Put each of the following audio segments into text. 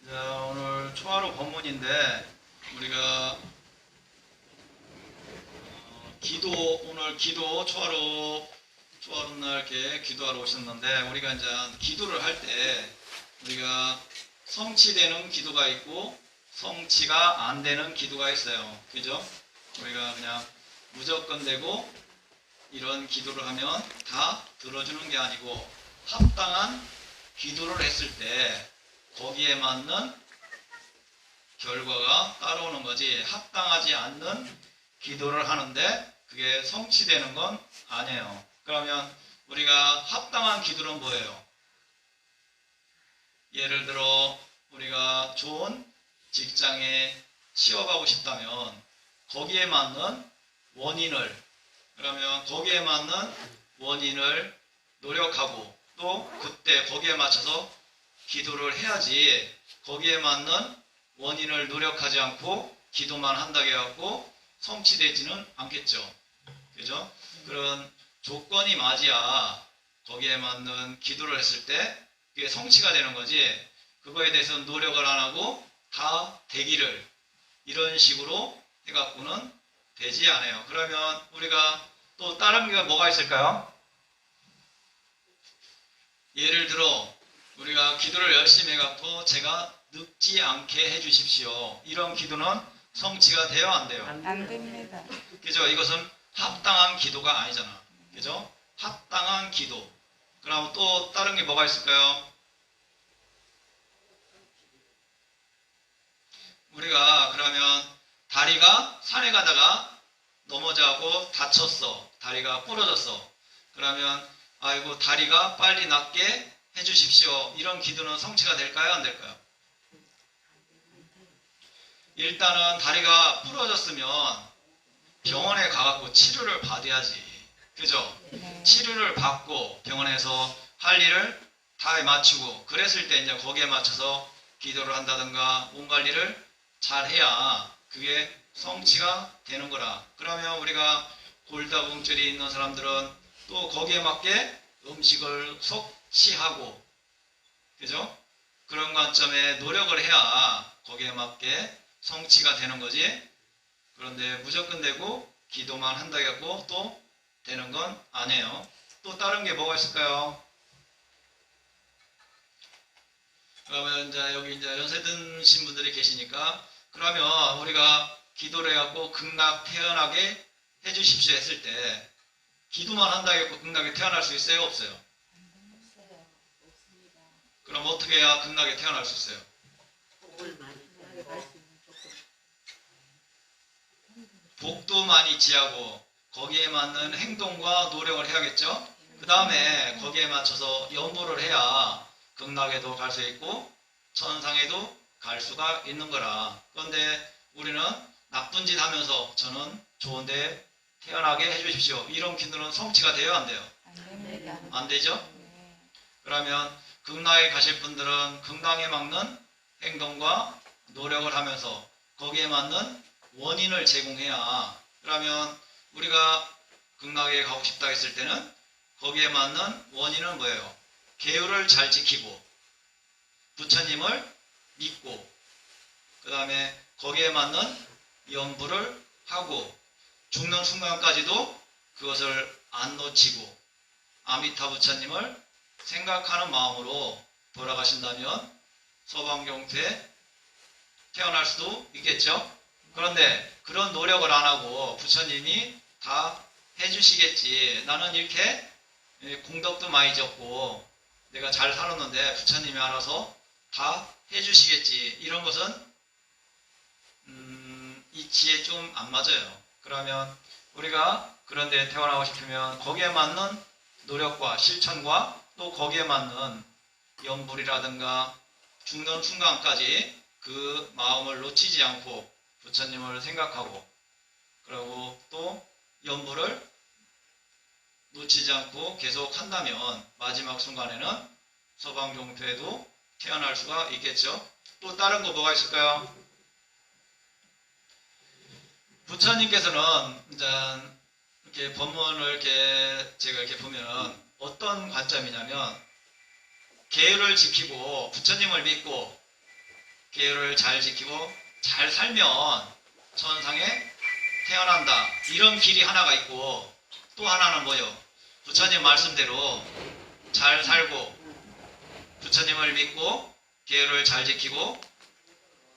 자, 오늘 초하루 본문인데 우리가 오늘 기도 초하루 날 이렇게 기도하러 오셨는데 우리가 이제 기도를 할 때 우리가 성취되는 기도가 있고 성취가 안 되는 기도가 있어요. 그죠? 우리가 그냥 무조건 되고 이런 기도를 하면 다 들어주는 게 아니고 합당한 기도를 했을 때 거기에 맞는 결과가 따라오는 거지, 합당하지 않는 기도를 하는데 그게 성취되는 건 아니에요. 그러면 우리가 합당한 기도는 뭐예요? 예를 들어 우리가 좋은 직장에 취업하고 싶다면 거기에 맞는 원인을, 그러면 거기에 맞는 원인을 노력하고 또 그때 거기에 맞춰서 기도를 해야지, 거기에 맞는 원인을 노력하지 않고 기도만 한다고 해갖고 성취되지는 않겠죠. 그죠? 그런 조건이 맞아야 거기에 맞는 기도를 했을 때 그게 성취가 되는 거지, 그거에 대해서 노력을 안 하고 다 되기를 이런 식으로 해갖고는 되지 않아요. 그러면 우리가 또 다른 게 뭐가 있을까요? 예를 들어 우리가 기도를 열심히 해갖고 제가 늙지 않게 해주십시오. 이런 기도는 성취가 돼요, 안 돼요? 안 됩니다. 그죠? 이것은 합당한 기도가 아니잖아. 그죠? 합당한 기도. 그럼 또 다른 게 뭐가 있을까요? 우리가 그러면 다리가 산에 가다가 넘어져고 다쳤어. 다리가 부러졌어. 그러면 아이고 다리가 빨리 낫게 해주십시오. 이런 기도는 성취가 될까요? 안 될까요? 일단은 다리가 부러졌으면 병원에 가갖고 치료를 받아야지. 그죠? 네. 치료를 받고 병원에서 할 일을 다 맞추고 그랬을 때 이제 거기에 맞춰서 기도를 한다든가 몸 관리를 잘 해야 그게 성취가 되는 거라. 그러면 우리가 골다공증이 있는 사람들은 또 거기에 맞게 음식을 섭취하고, 그죠? 그런 관점에 노력을 해야 거기에 맞게 성취가 되는 거지. 그런데 무조건 되고 기도만 한다고 해서 또 되는 건 아니에요. 또 다른 게 뭐가 있을까요? 그러면 이제 여기 이제 연세 드신 분들이 계시니까, 그러면 우리가 기도를 해갖고 극락 태어나게 해주십시오 했을 때 기도만 한다고 해서 극락에 태어날 수 있어요? 없어요? 그럼 어떻게 해야 극락에 태어날 수 있어요? 복도 많이 지하고 거기에 맞는 행동과 노력을 해야겠죠? 그 다음에 거기에 맞춰서 연보를 해야 극락에도 갈 수 있고 천상에도 갈 수가 있는 거라. 그런데 우리는 나쁜 짓 하면서 저는 좋은데 태어나게 해주십시오. 이런 기도는 성취가 돼요? 안 돼요? 안 됩니다. 안 되죠? 네. 그러면 극락에 가실 분들은 극락에 맞는 행동과 노력을 하면서 거기에 맞는 원인을 제공해야, 그러면 우리가 극락에 가고 싶다 했을 때는 거기에 맞는 원인은 뭐예요? 계율을 잘 지키고 부처님을 믿고 그 다음에 거기에 맞는 연부를 하고 죽는 순간까지도 그것을 안 놓치고 아미타 부처님을 생각하는 마음으로 돌아가신다면 서방경태에 태어날 수도 있겠죠. 그런데 그런 노력을 안 하고 부처님이 다 해주시겠지, 나는 이렇게 공덕도 많이 졌고 내가 잘 살았는데 부처님이 알아서 다 해주시겠지, 이런 것은 이치에 좀 안 맞아요. 그러면 우리가 그런데 태어나고 싶으면 거기에 맞는 노력과 실천과 또 거기에 맞는 연불이라든가 죽는 순간까지 그 마음을 놓치지 않고 부처님을 생각하고, 그리고 또 연불을 놓치지 않고 계속 한다면 마지막 순간에는 서방경태에도 태어날 수가 있겠죠. 또 다른 거 뭐가 있을까요? 부처님께서는 이제 이렇게 법문을 이렇게 제가 이렇게 보면 어떤 관점이냐면 계율을 지키고 부처님을 믿고 계율을 잘 지키고 잘 살면 천상에 태어난다. 이런 길이 하나가 있고, 또 하나는 뭐요? 부처님 말씀대로 잘 살고 부처님을 믿고 계율을 잘 지키고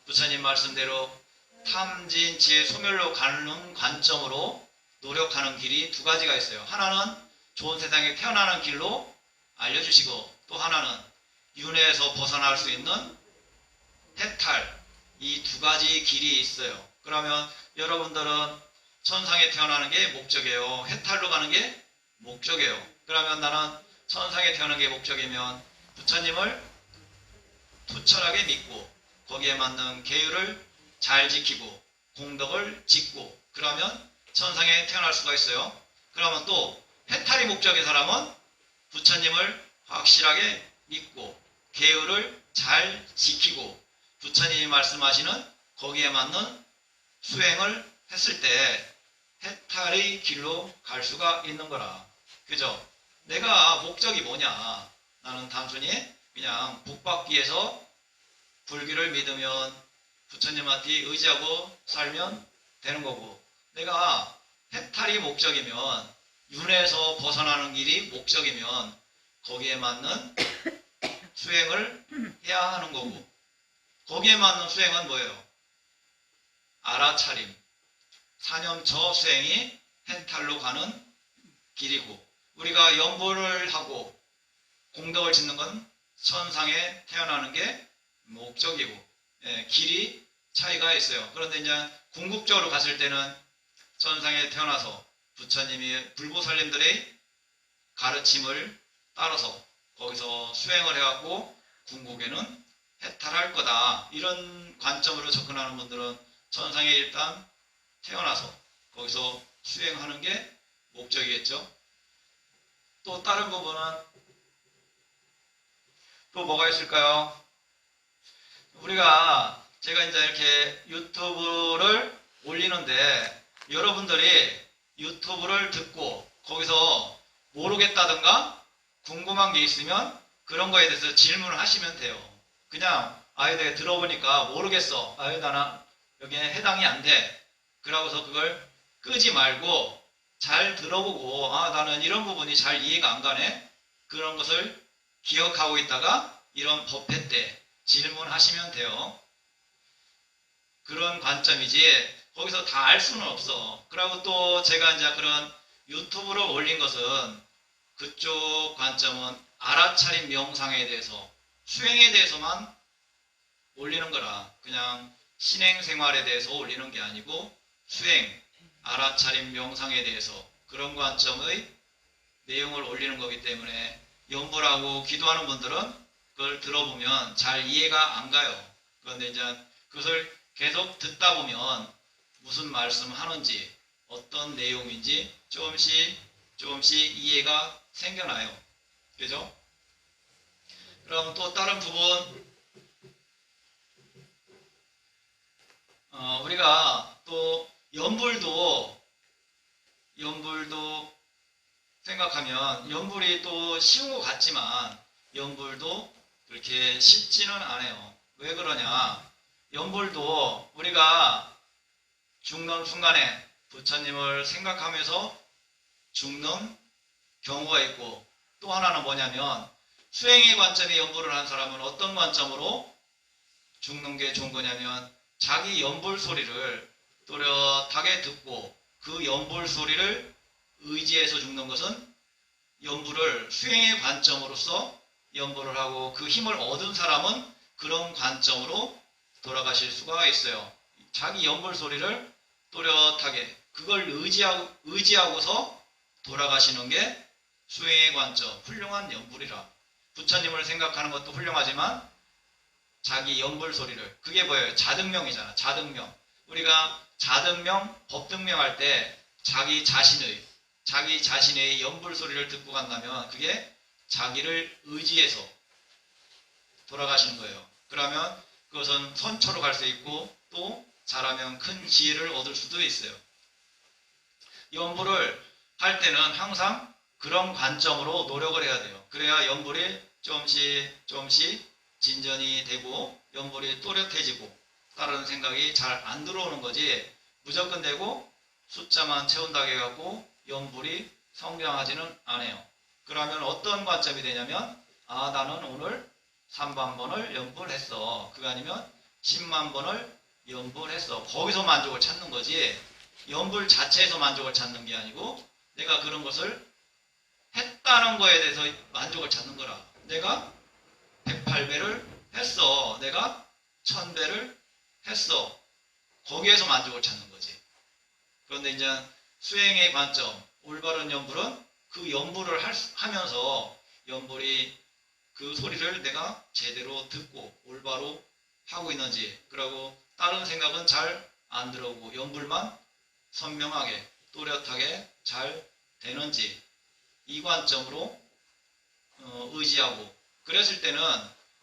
부처님 말씀대로 탐진 지혜 소멸로 가는 관점으로 노력하는 길이 두 가지가 있어요. 하나는 좋은 세상에 태어나는 길로 알려주시고, 또 하나는 윤회에서 벗어날 수 있는 해탈, 이 두 가지 길이 있어요. 그러면 여러분들은 천상에 태어나는 게 목적이에요, 해탈로 가는 게 목적이에요. 그러면 나는 천상에 태어나는 게 목적이면 부처님을 투철하게 믿고 거기에 맞는 계율을 잘 지키고 공덕을 짓고, 그러면 천상에 태어날 수가 있어요. 그러면 또 해탈이 목적인 사람은 부처님을 확실하게 믿고 계율을 잘 지키고 부처님이 말씀하시는 거기에 맞는 수행을 했을 때 해탈의 길로 갈 수가 있는 거라. 그죠? 내가 목적이 뭐냐? 나는 단순히 그냥 복받기 위해서 불교를 믿으면 부처님한테 의지하고 살면 되는 거고, 내가 해탈이 목적이면 윤회에서 벗어나는 길이 목적이면 거기에 맞는 수행을 해야 하는 거고, 거기에 맞는 수행은 뭐예요? 알아차림, 사념처 수행이 해탈로 가는 길이고, 우리가 연보를 하고 공덕을 짓는 건 천상에 태어나는 게 목적이고, 길이 차이가 있어요. 그런데 이제 궁극적으로 갔을 때는 천상에 태어나서 부처님이 불보살님들의 가르침을 따라서 거기서 수행을 해갖고 궁극에는 해탈할 거다. 이런 관점으로 접근하는 분들은 천상에 일단 태어나서 거기서 수행하는 게 목적이겠죠. 또 다른 부분은 또 뭐가 있을까요? 우리가 제가 이제 이렇게 유튜브를 올리는데 여러분들이 유튜브를 듣고 거기서 모르겠다든가 궁금한 게 있으면 그런 거에 대해서 질문을 하시면 돼요. 그냥 내가 들어보니까 모르겠어. 나는 여기에 해당이 안 돼. 그러고서 그걸 끄지 말고 잘 들어보고 나는 이런 부분이 잘 이해가 안 가네. 그런 것을 기억하고 있다가 이런 법회 때 질문하시면 돼요. 그런 관점이지 거기서 다 알 수는 없어. 그리고 또 제가 이제 그런 유튜브를 올린 것은 그쪽 관점은 알아차림 명상에 대해서 수행에 대해서만 올리는 거라, 그냥 신행생활에 대해서 올리는 게 아니고 수행, 알아차림 명상에 대해서 그런 관점의 내용을 올리는 거기 때문에 연보라고 기도하는 분들은 그걸 들어보면 잘 이해가 안 가요. 그런데 이제 그것을 계속 듣다 보면 무슨 말씀 하는지 어떤 내용인지 조금씩 이해가 생겨나요. 그죠? 그럼 또 다른 부분, 우리가 또 연불도 생각하면 연불이 또 쉬운 것 같지만 연불도 그렇게 쉽지는 않아요. 왜 그러냐? 연불도 우리가 죽는 순간에 부처님을 생각하면서 죽는 경우가 있고, 또 하나는 뭐냐면 수행의 관점에 연불을 한 사람은 어떤 관점으로 죽는 게 좋은 거냐면 자기 연불 소리를 또렷하게 듣고 그 연불 소리를 의지해서 죽는 것은 연불을 수행의 관점으로서 연불을 하고 그 힘을 얻은 사람은 그런 관점으로 돌아가실 수가 있어요. 자기 연불 소리를 또렷하게 그걸 의지하고서 돌아가시는 게 수행의 관점, 훌륭한 연불이라. 부처님을 생각하는 것도 훌륭하지만 자기 연불 소리를, 그게 뭐예요? 자등명이잖아. 자등명. 우리가 자등명, 법등명 할 때 자기 자신의 연불 소리를 듣고 간다면 그게 자기를 의지해서 돌아가시는 거예요. 그러면 그것은 선처로 갈 수 있고 또 잘하면 큰 지혜를 얻을 수도 있어요. 연불을 할 때는 항상 그런 관점으로 노력을 해야 돼요. 그래야 연불이 조금씩 진전이 되고 연불이 또렷해지고 다른 생각이 잘 안 들어오는 거지 무조건 되고 숫자만 채운다고 해갖고 연불이 성장하지는 않아요. 그러면 어떤 관점이 되냐면 나는 오늘 3만 번을 연불했어. 그거 아니면 10만 번을 연불했어. 거기서 만족을 찾는 거지 연불 자체에서 만족을 찾는 게 아니고 내가 그런 것을 했다는 거에 대해서 만족을 찾는 거라. 내가 108배를 했어. 내가 1000배를 했어. 거기에서 만족을 찾는 거지. 그런데 이제 수행의 관점, 올바른 연불은 그 연불을 하면서 연불이 그 소리를 내가 제대로 듣고 올바로 하고 있는지, 그리고 다른 생각은 잘 안 들어오고 연불만 선명하게 또렷하게 잘 되는지 이 관점으로 의지하고 그랬을 때는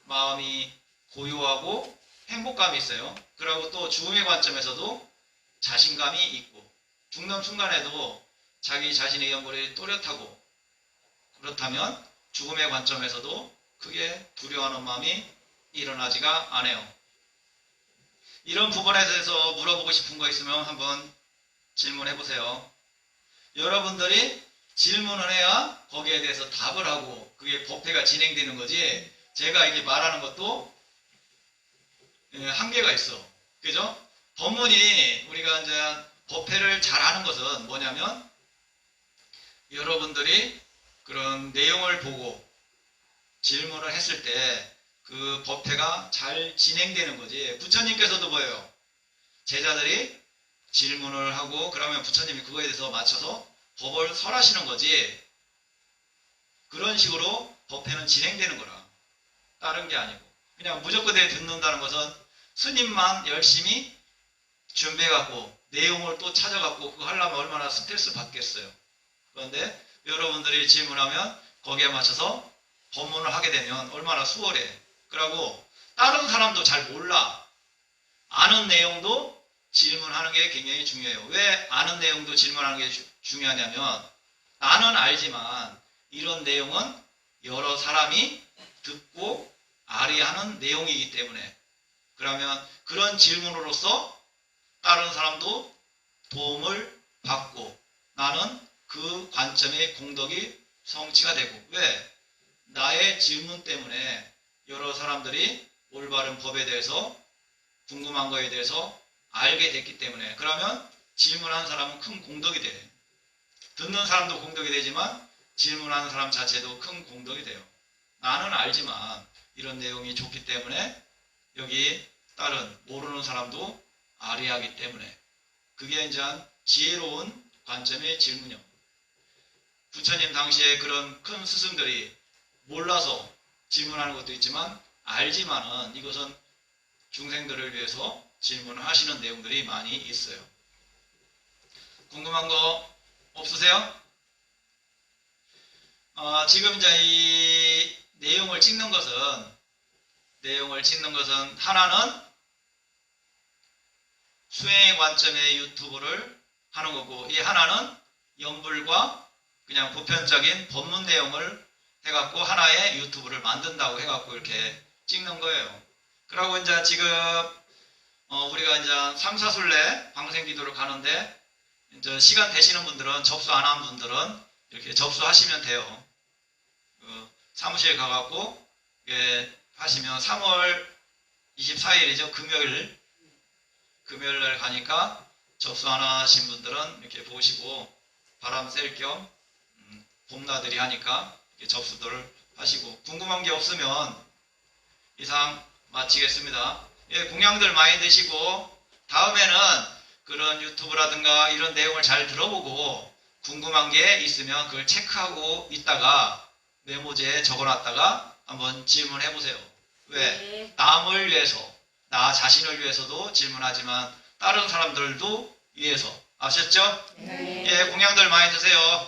마음이 고요하고 행복감이 있어요. 그리고 또 죽음의 관점에서도 자신감이 있고 죽는 순간에도 자기 자신의 연불이 또렷하고 그렇다면 죽음의 관점에서도 크게 두려워하는 마음이 일어나지가 않아요. 이런 부분에 대해서 물어보고 싶은 거 있으면 한번 질문해 보세요. 여러분들이 질문을 해야 거기에 대해서 답을 하고 그게 법회가 진행되는 거지 제가 이게 말하는 것도 한계가 있어. 그죠? 법문이 우리가 이제 법회를 잘하는 것은 뭐냐면 여러분들이 그런 내용을 보고 질문을 했을 때 그 법회가 잘 진행되는 거지. 부처님께서도 뭐예요? 제자들이 질문을 하고 그러면 부처님이 그거에 대해서 맞춰서 법을 설하시는 거지. 그런 식으로 법회는 진행되는 거라. 다른 게 아니고. 그냥 무조건 듣는다는 것은 스님만 열심히 준비해갖고 내용을 또 찾아갖고 그거 하려면 얼마나 스트레스 받겠어요. 그런데 여러분들이 질문하면 거기에 맞춰서 법문을 하게 되면 얼마나 수월해. 그리고 다른 사람도 잘 몰라. 아는 내용도 질문하는 게 굉장히 중요해요. 왜 아는 내용도 질문하는 게 중요하냐면 나는 알지만 이런 내용은 여러 사람이 듣고 아리하는 내용이기 때문에 그러면 그런 질문으로서 다른 사람도 도움을 받고 나는 그 관점의 공덕이 성취가 되고 왜? 나의 질문 때문에 여러 사람들이 올바른 법에 대해서 궁금한 거에 대해서 알게 됐기 때문에 그러면 질문하는 사람은 큰 공덕이 돼. 듣는 사람도 공덕이 되지만 질문하는 사람 자체도 큰 공덕이 돼요. 나는 알지만 이런 내용이 좋기 때문에 여기 다른 모르는 사람도 아리하기 때문에 그게 이제 지혜로운 관점의 질문이요. 부처님 당시에 그런 큰 스승들이 몰라서 질문하는 것도 있지만 알지만은 이것은 중생들을 위해서 질문을 하시는 내용들이 많이 있어요. 궁금한 거 없으세요? 지금 이제 이 내용을 찍는 것은 하나는 수행의 관점의 유튜브를 하는 거고 이 하나는 연불과 그냥 보편적인 법문 내용을 해갖고 하나의 유튜브를 만든다고 해갖고 이렇게 찍는 거예요. 그리고 이제 지금 우리가 이제 삼사순례 방생기도를 가는데 이제 시간 되시는 분들은 접수 안 한 분들은 이렇게 접수하시면 돼요. 사무실에 가갖고 하시면 3월 24일이죠. 금요일 날 가니까 접수 안 하신 분들은 이렇게 보시고 바람 쐴 겸 봄나들이 하니까 접수들 하시고 궁금한 게 없으면 이상 마치겠습니다. 공양들 많이 드시고 다음에는 그런 유튜브라든가 이런 내용을 잘 들어보고 궁금한 게 있으면 그걸 체크하고 있다가 메모지에 적어놨다가 한번 질문해 보세요. 왜? 네. 남을 위해서 나 자신을 위해서도 질문하지만 다른 사람들도 위해서 아셨죠? 네. 공양들 많이 드세요.